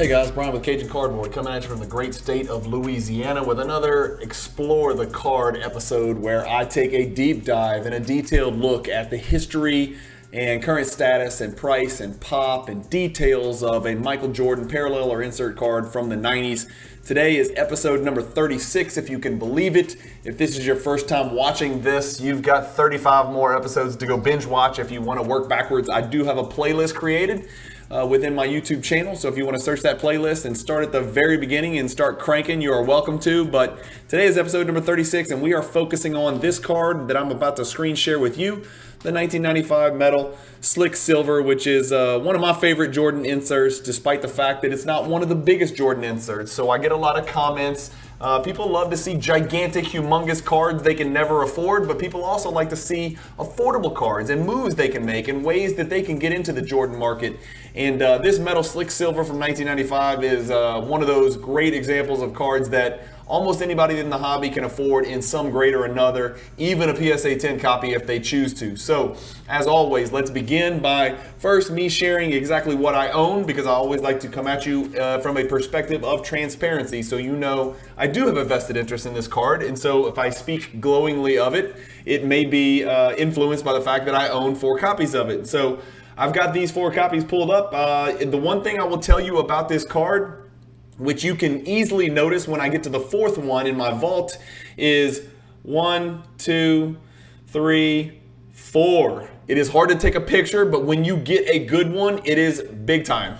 Hey guys, Brian with Cajun Cardboard coming at you from the great state of Louisiana with another Explore the Card episode where I take a deep dive and a detailed look at the history and current status and price and pop and details of a Michael Jordan parallel or insert card from the 90s. Today is episode number 36, if you can believe it. If this is your first time watching this, you've got 35 more episodes to go binge watch if you want to work backwards. I do have a playlist created within my YouTube channel, so if you want to search that playlist and start at the very beginning and start cranking, you are welcome to. But today is episode number 36, and we are focusing on this card that I'm about to screen share with you, the 1995 metal Slick Silver, which is one of my favorite Jordan inserts, despite the fact that it's not one of the biggest Jordan inserts. So I get a lot of comments. People love to see gigantic, humongous cards they can never afford, but people also like to see affordable cards and moves they can make and ways that they can get into the Jordan market. And this metal Slick Silver from 1995 is one of those great examples of cards that almost anybody in the hobby can afford in some grade or another, even a PSA 10 copy if they choose to. So, as always, let's begin by first me sharing exactly what I own, because I always like to come at you from a perspective of transparency, so you know I do have a vested interest in this card. And so if I speak glowingly of it, it may be influenced by the fact that I own 4 copies of it. So I've got these 4 copies pulled up. The one thing I will tell you about this card, which you can easily notice when I get to the 4th one in my vault, is 1, 2, 3, 4. It is hard to take a picture, but when you get a good one, it is big time.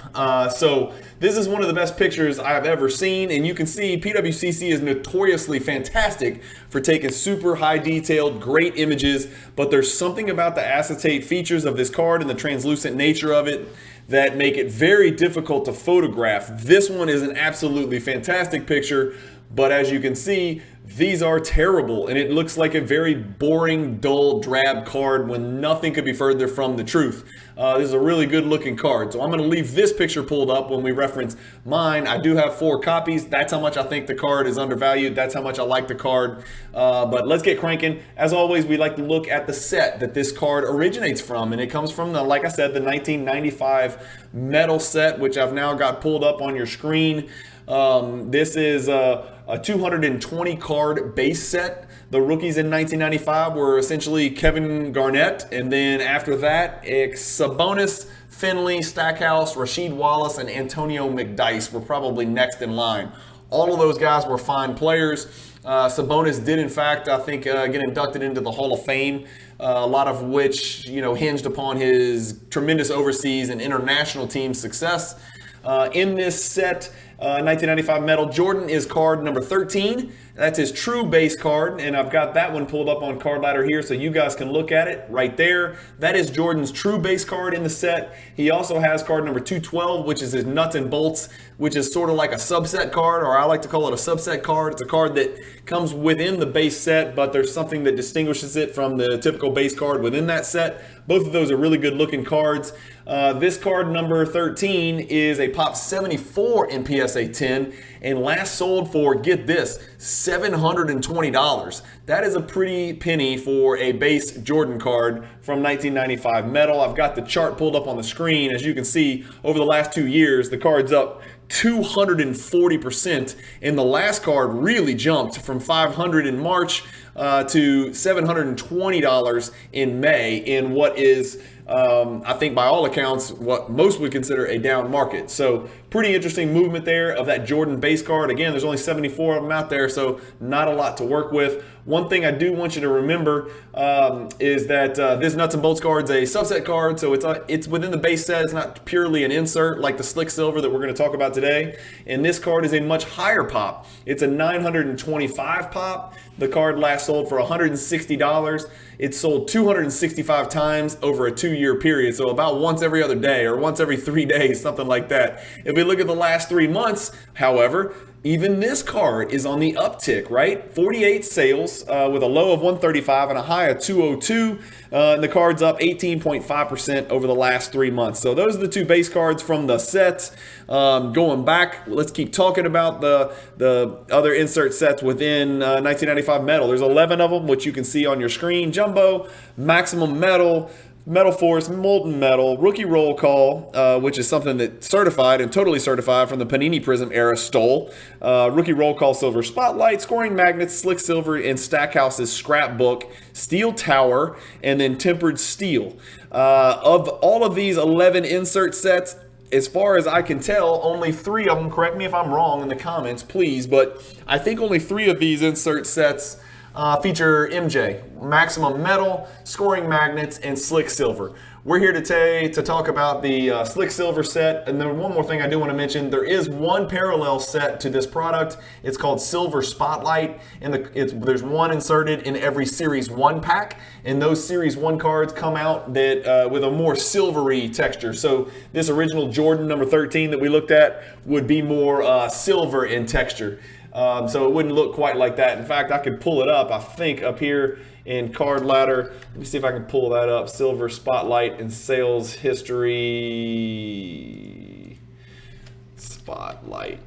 So this is one of the best pictures I have ever seen, and you can see PWCC is notoriously fantastic for taking super high detailed, great images, but there's something about the acetate features of this card and the translucent nature of it that make it very difficult to photograph. This one is an absolutely fantastic picture, but as you can see, these are terrible, and it looks like a very boring, dull, drab card when nothing could be further from the truth. This is a really good looking card, so I'm going to leave this picture pulled up when we reference mine. I do have 4 copies. That's how much I think the card is undervalued. That's how much I like the card. But let's get cranking. As always, we like to look at the set that this card originates from, and it comes from, like I said, the 1995 metal set, which I've now got pulled up on your screen. This is a 220 card base set. The rookies in 1995 were essentially Kevin Garnett, and then after that, Sabonis, Finley, Stackhouse, Rasheed Wallace, and Antonio McDyess were probably next in line. All of those guys were fine players. Sabonis did, in fact, I think, get inducted into the Hall of Fame, a lot of which, hinged upon his tremendous overseas and international team success. In this set, 1995 metal, Jordan is card number 13. That's his true base card, and I've got that one pulled up on Card Ladder here so you guys can look at it right there. That is Jordan's true base card in the set. He also has card number 212, which is his nuts and bolts, which is sort of like a subset card, or I like to call it a subset card. It's a card that comes within the base set, but there's something that distinguishes it from the typical base card within that set. Both of those are really good looking cards. This card number 13 is a Pop 74 in PSA 10 and last sold for, get this, $720. That is a pretty penny for a base Jordan card from 1995 metal. I've got the chart pulled up on the screen. As you can see, over the last 2 years, the card's up 240%, and the last card really jumped from $500 in March to $720 in May in what is, I think by all accounts, what most would consider a down market. So pretty interesting movement there of that Jordan base card. Again, there's only 74 of them out there, so not a lot to work with. One thing I do want you to remember is that this nuts and bolts card is a subset card, so it's within the base set. It's not purely an insert like the Slick Silver that we're going to talk about today. And this card is a much higher pop. It's a 925 pop. The card last sold for $160. It's sold 265 times over a 2-year period, so about once every other day or once every 3 days, something like that. If we look at the last 3 months, however, even this card is on the uptick, right? 48 sales with a low of 135 and a high of 202. And the card's up 18.5% over the last 3 months. So those are the 2 base cards from the set. Going back, let's keep talking about the other insert sets within 1995 metal. There's 11 of them, which you can see on your screen. Jumbo, Maximum Metal, Metal Force, Molten Metal, Rookie Roll Call, which is something that certified and totally certified from the Panini Prism era stole. Rookie Roll Call Silver Spotlight, Scoring Magnets, Slick Silver, and Stackhouse's Scrapbook, Steel Tower, and then Tempered Steel. Of all of these 11 insert sets, as far as I can tell, only 3 of them, correct me if I'm wrong in the comments, please, but I think only 3 of these insert sets feature MJ, Maximum Metal, Scoring Magnets, and Slick Silver. We're here today to talk about the Slick Silver set, and then one more thing I do want to mention, there is one parallel set to this product. It's called Silver Spotlight, and there's one inserted in every Series 1 pack, and those Series 1 cards come out that with a more silvery texture. So this original Jordan number 13 that we looked at would be more silver in texture. So it wouldn't look quite like that. In fact, I could pull it up, I think, up here in Card Ladder. Let me see if I can pull that up. Silver Spotlight and Sales History. Spotlight.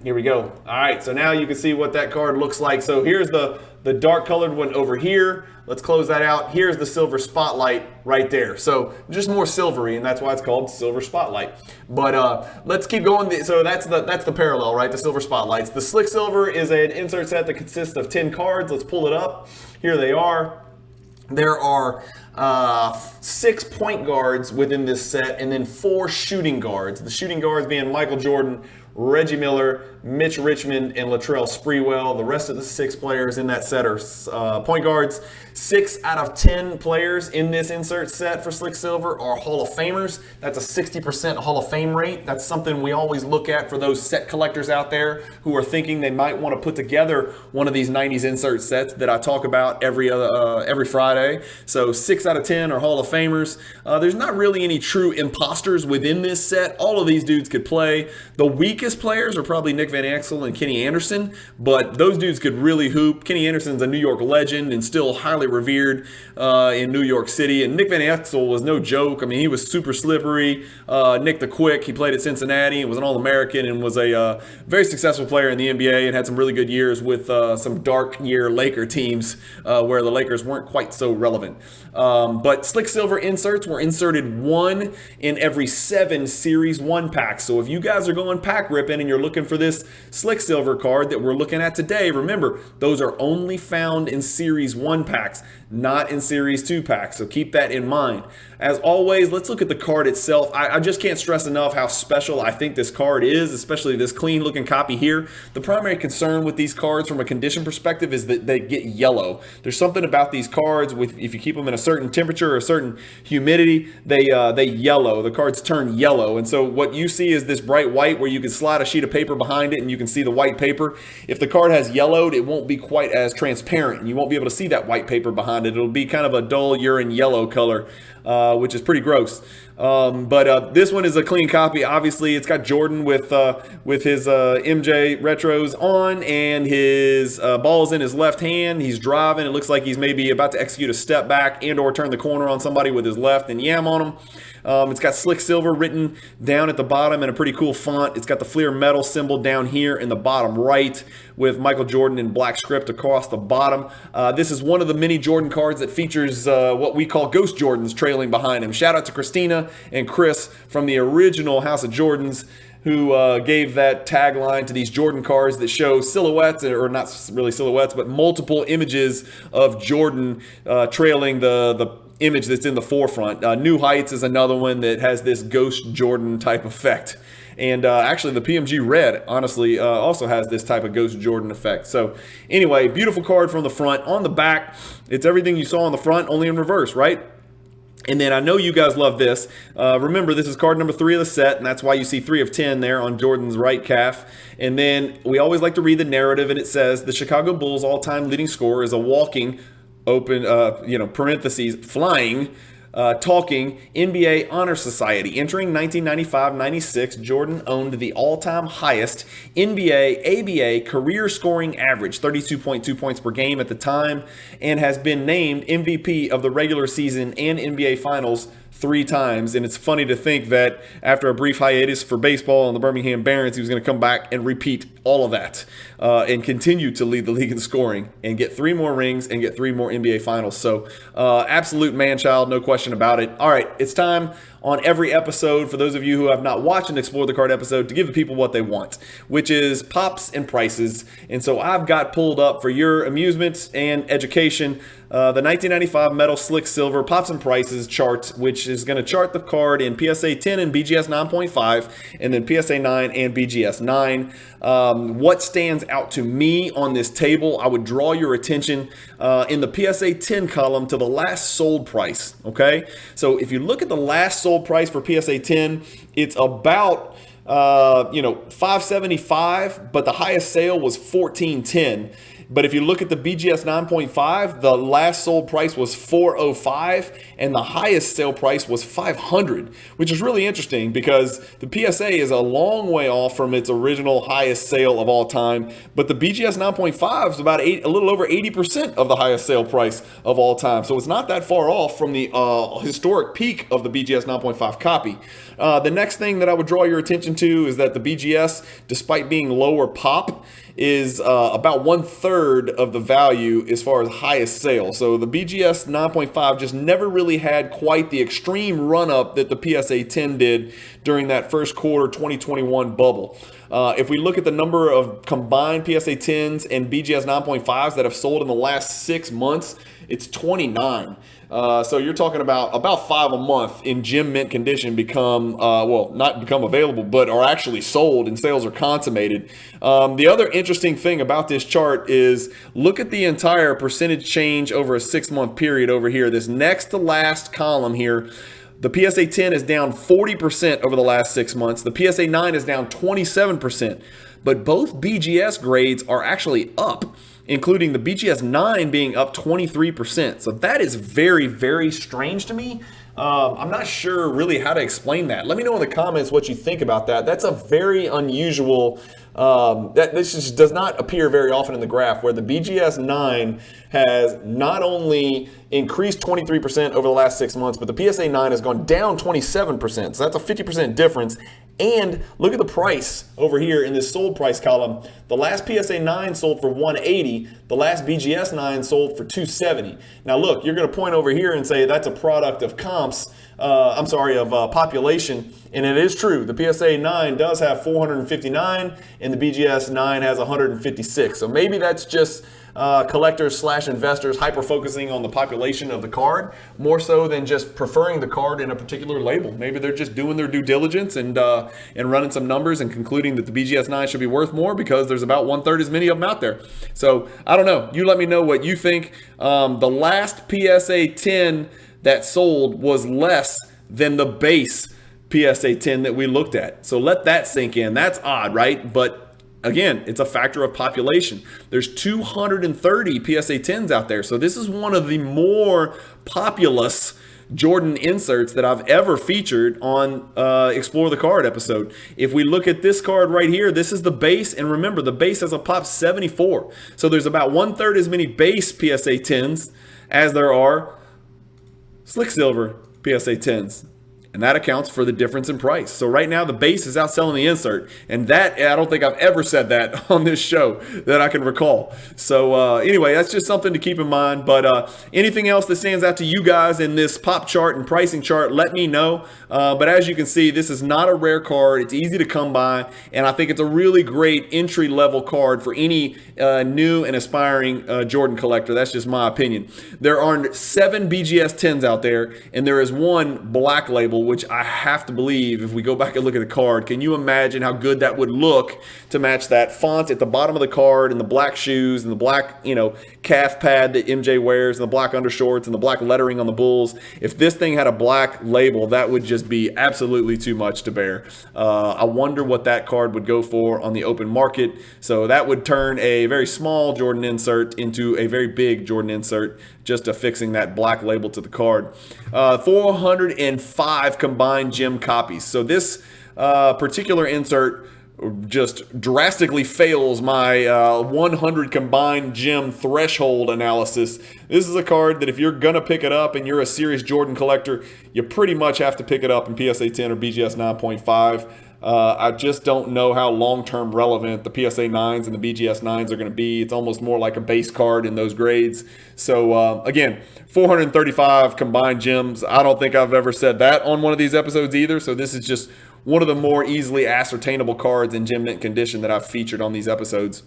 Here we go. All right, so now you can see what that card looks like. So here's the dark colored one over here. Let's close that out. Here's the Silver Spotlight right there. So just more silvery, and that's why it's called Silver Spotlight. But let's keep going. So that's the parallel, right? The Silver Spotlights. The Slick Silver is an insert set that consists of 10 cards. Let's pull it up. Here they are. There are 6 point guards within this set, and then 4 shooting guards. The shooting guards being Michael Jordan, Reggie Miller, Mitch Richmond, and Latrell Sprewell. The rest of the 6 players in that set are point guards. 6 out of 10 players in this insert set for Slick Silver are Hall of Famers. That's a 60% Hall of Fame rate. That's something we always look at for those set collectors out there who are thinking they might want to put together one of these 90s insert sets that I talk about every Friday. So 6 out of 10 are Hall of Famers. There's not really any true imposters within this set. All of these dudes could play. The weakest players are probably Nick Van Exel and Kenny Anderson, but those dudes could really hoop. Kenny Anderson's a New York legend and still highly revered in New York City, and Nick Van Exel was no joke. I mean, he was super slippery. Nick the Quick, he played at Cincinnati and was an All-American and was a very successful player in the NBA and had some really good years with some dark year Laker teams where the Lakers weren't quite so relevant. But Slick Silver inserts were inserted 1 in every 7 Series 1 packs. So if you guys are going pack ripping and you're looking for this Slick Silver card that we're looking at today, remember, those are only found in Series 1 packs, not in Series 2 packs. So keep that in mind. As always, let's look at the card itself. I just can't stress enough how special I think this card is, especially this clean looking copy here. The primary concern with these cards from a condition perspective is that they get yellow. There's something about these cards with, if you keep them in a certain temperature or a certain humidity, they yellow. The cards turn yellow. And so what you see is this bright white where you can slide a sheet of paper behind it and you can see the white paper. If the card has yellowed, it won't be quite as transparent and you won't be able to see that white paper behind it. It'll be kind of a dull urine yellow color, which is pretty gross. But this one is a clean copy. Obviously, it's got Jordan with his MJ retros on and his balls in his left hand. He's driving. It looks like he's maybe about to execute a step back and or turn the corner on somebody with his left and yam on him. It's got Slick Silver written down at the bottom in a pretty cool font. It's got the Fleer Metal symbol down here in the bottom right with Michael Jordan in black script across the bottom. This is one of the mini Jordan cards that features what we call Ghost Jordans trailing behind him. Shout out to Christina and Chris from the original House of Jordans who gave that tagline to these Jordan cards that show silhouettes, or not really silhouettes, but multiple images of Jordan trailing the image that's in the forefront. New Heights is another one that has this Ghost Jordan type effect. And actually the PMG Red, honestly, also has this type of Ghost Jordan effect. So anyway, beautiful card from the front. On the back, it's everything you saw on the front, only in reverse, right? And then I know you guys love this. Remember, this is card number 3 of the set, and that's why you see 3 of 10 there on Jordan's right calf. And then we always like to read the narrative, and it says, the Chicago Bulls' all-time leading scorer is a walking, open, parentheses, flying, talking NBA Honor Society. Entering 1995-96, Jordan owned the all-time highest NBA ABA career scoring average, 32.2 points per game at the time, and has been named MVP of the regular season and NBA Finals 3 times. And it's funny to think that after a brief hiatus for baseball and the Birmingham Barons, he was going to come back and repeat all of that and continue to lead the league in scoring and get 3 more rings and get 3 more NBA Finals. So absolute man-child, no question about it. All right, it's time on every episode, for those of you who have not watched an Explore the Card episode, to give the people what they want, which is pops and prices. And so I've got pulled up for your amusement and education the 1995 Metal Slick Silver Pops and Prices chart, which is going to chart the card in PSA 10 and BGS 9.5, and then PSA 9 and BGS 9. What stands out to me on this table, I would draw your attention in the PSA 10 column to the last sold price, okay? So if you look at the last sold price for PSA 10, it's about $575, but the highest sale was $1410. But if you look at the BGS 9.5, the last sold price was $405, and the highest sale price was $500, which is really interesting because the PSA is a long way off from its original highest sale of all time. But the BGS 9.5 is about a little over 80% of the highest sale price of all time. So it's not that far off from the historic peak of the BGS 9.5 copy. The next thing that I would draw your attention to is that the BGS, despite being lower pop, is about 1/3 of the value as far as highest sale. So the BGS 9.5 just never really had quite the extreme run up that the PSA 10 did during that first quarter 2021 bubble. If we look at the number of combined PSA 10s and BGS 9.5s that have sold in the last 6 months, it's 29. So you're talking about 5 a month in gem mint condition become, not become available, but are actually sold and sales are consummated. The other interesting thing about this chart is look at the entire percentage change over a 6-month period over here. This next to last column here, the PSA 10 is down 40% over the last 6 months. The PSA 9 is down 27%, but both BGS grades are actually up, including the BGS 9 being up 23%. So that is very, very strange to me. I'm not sure really how to explain that. Let me know in the comments what you think about that. That's a very unusual, this just does not appear very often in the graph, where the BGS 9 has not only increased 23% over the last 6 months, but the PSA 9 has gone down 27%. So that's a 50% difference. And look at the price over here in this sold price column. The last PSA 9 sold for $180. The last BGS 9 sold for $270. Now look, you're going to point over here and say that's a product of population. And it is true. The PSA 9 does have 459 and the BGS 9 has 156. So maybe that's just collectors / investors hyper-focusing on the population of the card more so than just preferring the card in a particular label. Maybe they're just doing their due diligence and running some numbers and concluding that the BGS 9 should be worth more because there's about 1/3 as many of them out there. So I don't know. You let me know what you think. The last PSA 10 that sold was less than the base PSA 10 that we looked at. So let that sink in. That's odd, right? But again, it's a factor of population. There's 230 PSA 10s out there. So this is one of the more populous Jordan inserts that I've ever featured on Explore the Card episode. If we look at this card right here, this is the base. And remember, the base has a pop 74. So there's about 1/3 as many base PSA 10s as there are Slick Silver PSA 10s. And that accounts for the difference in price. So right now, the base is outselling the insert. And that, I don't think I've ever said that on this show that I can recall. So anyway, that's just something to keep in mind. But anything else that stands out to you guys in this pop chart and pricing chart, let me know. But as you can see, this is not a rare card. It's easy to come by. And I think it's a really great entry-level card for any new and aspiring Jordan collector. That's just my opinion. There are 7 BGS 10s out there, and there is 1 black label, label, which I have to believe, if we go back and look at the card, can you imagine how good that would look to match that font at the bottom of the card and the black shoes and the black, calf pad that MJ wears and the black undershorts and the black lettering on the Bulls? If this thing had a black label, that would just be absolutely too much to bear. I wonder what that card would go for on the open market. So that would turn a very small Jordan insert into a very big Jordan insert, just affixing that black label to the card. 405 combined gem copies. So this particular insert just drastically fails my 100 combined gem threshold analysis. This is a card that if you're going to pick it up and you're a serious Jordan collector, you pretty much have to pick it up in PSA 10 or BGS 9.5. I just don't know how long-term relevant the PSA 9s and the BGS 9s are going to be. It's almost more like a base card in those grades. So, again, 435 combined gems. I don't think I've ever said that on one of these episodes either. So this is just one of the more easily ascertainable cards in gem mint condition that I've featured on these episodes.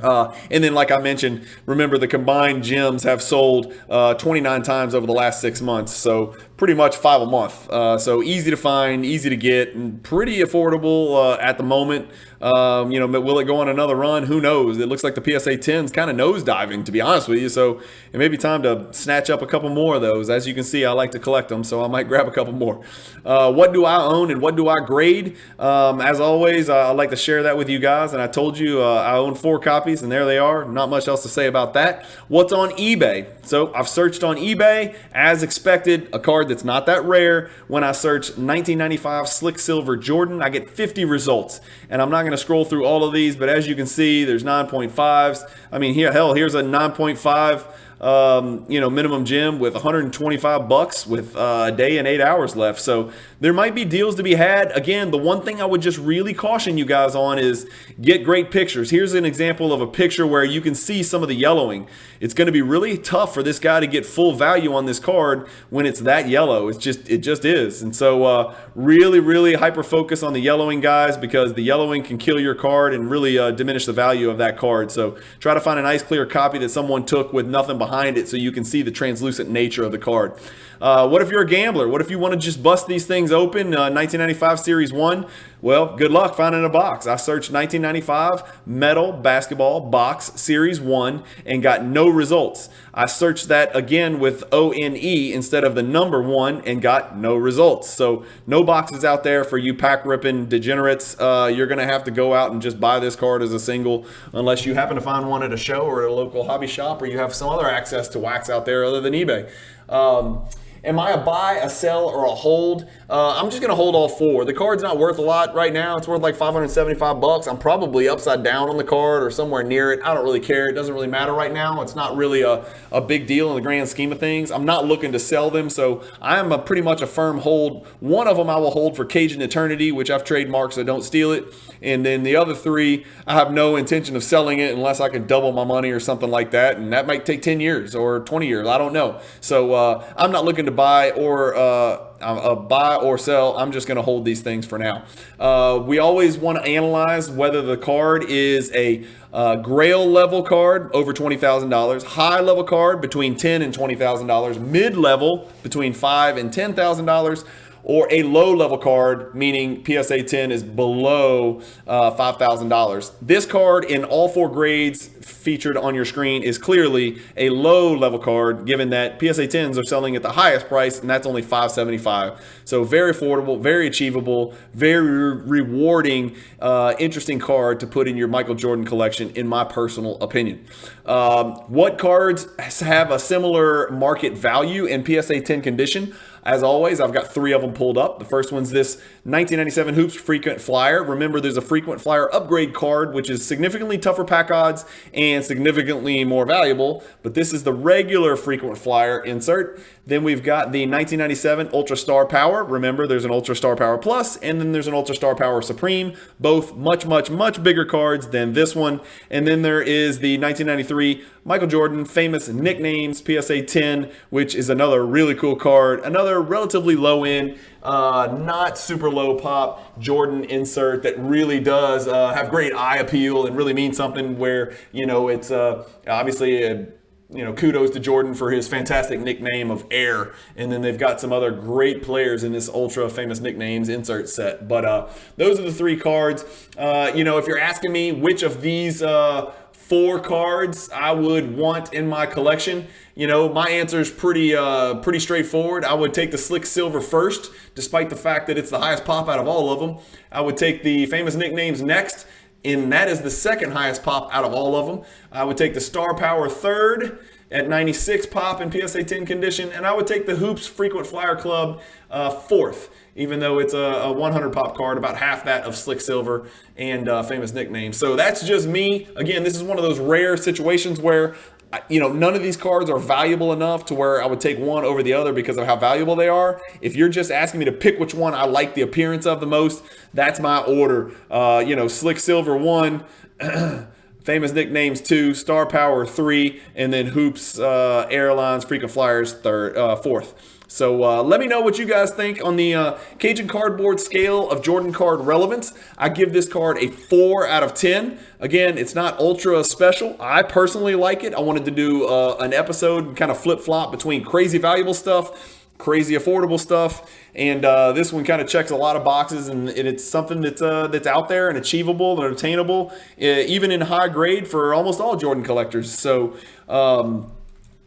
And then, like I mentioned, remember the combined gems have sold 29 times over the last 6 months. So pretty much 5 a month. So easy to find, easy to get, and pretty affordable at the moment. Will it go on another run? Who knows? It looks like the PSA 10's kind of nosediving, to be honest with you. So it may be time to snatch up a couple more of those. As you can see, I like to collect them, so I might grab a couple more. What do I own and what do I grade? As always, I like to share that with you guys. And I told you I own 4 copies, and there they are. Not much else to say about that. What's on eBay? So I've searched on eBay, as expected, a card that's not that rare. When I search 1995 Slick Silver Jordan, I get 50 results. And I'm not going to scroll through all of these, but as you can see, there's 9.5s. I mean, here's a 9.5 minimum gem with $125 with a day and 8 hours left. So there might be deals to be had. Again, the one thing I would just really caution you guys on is get great pictures. Here's an example of a picture where you can see some of the yellowing. It's going to be really tough for this guy to get full value on this card when it's that yellow. It just is. And so really, really hyper focus on the yellowing, guys, because the yellowing can kill your card and really diminish the value of that card. So try to find a nice clear copy that someone took with nothing behind it so you can see the translucent nature of the card. What if you're a gambler? What if you want to just bust these things open? 1995 Series 1? Well, good luck finding a box. I searched 1995 Metal Basketball Box Series 1 and got no results. I searched that again with ONE instead of the number 1 and got no results. So no boxes out there for you pack ripping degenerates. You're going to have to go out and just buy this card as a single unless you happen to find one at a show or at a local hobby shop or you have some other access to wax out there other than eBay. Am I a buy, a sell, or a hold? I'm just going to hold all 4. The card's not worth a lot right now. It's worth like $575. I'm probably upside down on the card or somewhere near it. I don't really care. It doesn't really matter right now. It's not really a big deal in the grand scheme of things. I'm not looking to sell them, so I am pretty much a firm hold. One of them I will hold for Cajun Eternity, which I've trademarked, so don't steal it. And then the other 3, I have no intention of selling it unless I can double my money or something like that. And that might take 10 years or 20 years. I don't know. So I'm not looking to buy or sell. I'm just going to hold these things for now. We always want to analyze whether the card is a grail level card over $20,000, high level card between $10,000 and $20,000, mid level between $5,000 and $10,000, or a low-level card, meaning PSA 10 is below $5,000. This card in all 4 grades featured on your screen is clearly a low-level card, given that PSA 10s are selling at the highest price, and that's only $575. So very affordable, very achievable, very rewarding, interesting card to put in your Michael Jordan collection, in my personal opinion. What cards have a similar market value in PSA 10 condition? As always, I've got 3 of them pulled up. The first one's this 1997 Hoops Frequent Flyer. Remember, there's a Frequent Flyer upgrade card, which is significantly tougher pack odds and significantly more valuable. But this is the regular Frequent Flyer insert. Then we've got the 1997 Ultra Star Power. Remember, there's an Ultra Star Power Plus, and then there's an Ultra Star Power Supreme. Both much, much, much bigger cards than this one. And then there is the 1993 Michael Jordan Famous Nicknames PSA 10, which is another really cool card. Another relatively low end, not super low pop Jordan insert that really does have great eye appeal and really means something where, it's obviously kudos to Jordan for his fantastic nickname of Air. And then they've got some other great players in this ultra famous nicknames insert set. But those are the 3 cards. If you're asking me which of these 4 cards I would want in my collection, my answer is pretty straightforward. I would take the Slick Silver first, despite the fact that it's the highest pop out of all of them. I would take the famous nicknames next, and that is the second highest pop out of all of them. I would take the Star Power third at 96 pop in PSA 10 condition, and I would take the Hoops Frequent Flyer Club fourth, even though it's a 100 pop card, about half that of Slick Silver and famous nicknames. So that's just me. Again, this is one of those rare situations where none of these cards are valuable enough to where I would take one over the other because of how valuable they are. If you're just asking me to pick which one I like the appearance of the most, that's my order. Slick Silver 1, famous nicknames 2, Star Power 3, and then Hoops, Airlines, Frequent Flyers 4th. So let me know what you guys think on the Cajun Cardboard scale of Jordan card relevance. I give this card a 4 out of 10. Again, it's not ultra special. I personally like it. I wanted to do an episode and kind of flip-flop between crazy valuable stuff, crazy affordable stuff, and this one kind of checks a lot of boxes, and it's something that's out there and achievable and attainable, even in high grade for almost all Jordan collectors. So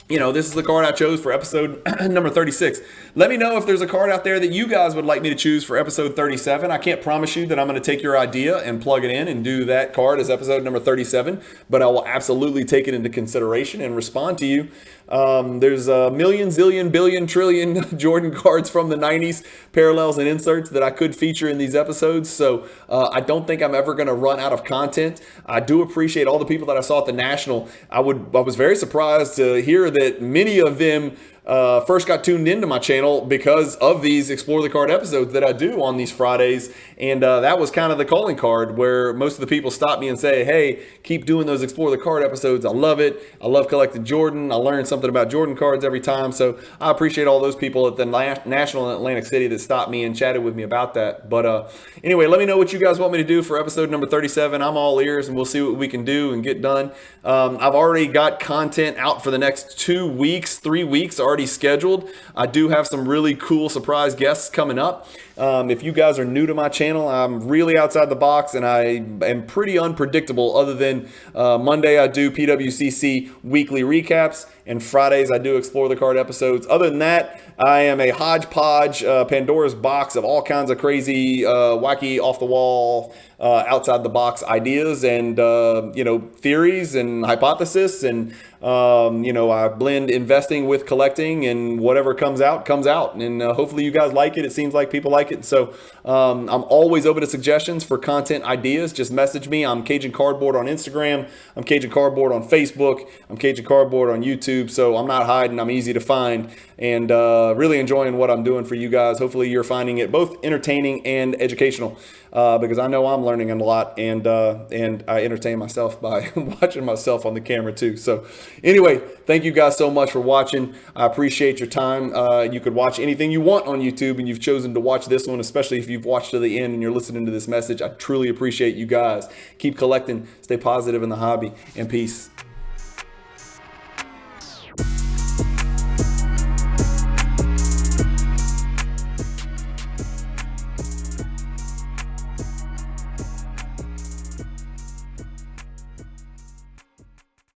this is the card I chose for episode number 36. Let me know if there's a card out there that you guys would like me to choose for episode 37. I can't promise you that I'm going to take your idea and plug it in and do that card as episode number 37, but I will absolutely take it into consideration and respond to you. There's a million, zillion, billion, trillion Jordan cards from the 90s, parallels and inserts that I could feature in these episodes. So I don't think I'm ever going to run out of content. I do appreciate all the people that I saw at the National. I was very surprised to hear that many of them first got tuned into my channel because of these Explore the Card episodes that I do on these Fridays. And that was kind of the calling card where most of the people stop me and say, hey, keep doing those Explore the Card episodes. I love it. I love collecting Jordan. I learned something about Jordan cards every time. So I appreciate all those people at the National in Atlantic City that stopped me and chatted with me about that. But anyway, let me know what you guys want me to do for episode number 37. I'm all ears, and we'll see what we can do and get done. I've already got content out for the next 2 weeks, 3 weeks already scheduled. I do have some really cool surprise guests coming up. If you guys are new to my channel, I'm really outside the box, and I am pretty unpredictable other than Monday I do PWCC weekly recaps, and Fridays I do Explore the Card episodes. Other than that, I am a hodgepodge, Pandora's box of all kinds of crazy, wacky, off-the-wall, outside-the-box ideas and, theories and hypotheses. And, I blend investing with collecting, and whatever comes out, comes out. And hopefully you guys like it. It seems like people like it. So I'm always open to suggestions for content ideas. Just message me. I'm Cajun Cardboard on Instagram. I'm Cajun Cardboard on Facebook. I'm Cajun Cardboard on YouTube. So I'm not hiding. I'm easy to find. And really enjoying what I'm doing for you guys. Hopefully you're finding it both entertaining and educational, because I know I'm learning a lot, and I entertain myself by watching myself on the camera too. So anyway, thank you guys so much for watching. I appreciate your time. You could watch anything you want on YouTube, and you've chosen to watch this one, especially if you've watched to the end and you're listening to this message. I truly appreciate you guys. Keep collecting, stay positive in the hobby, and peace.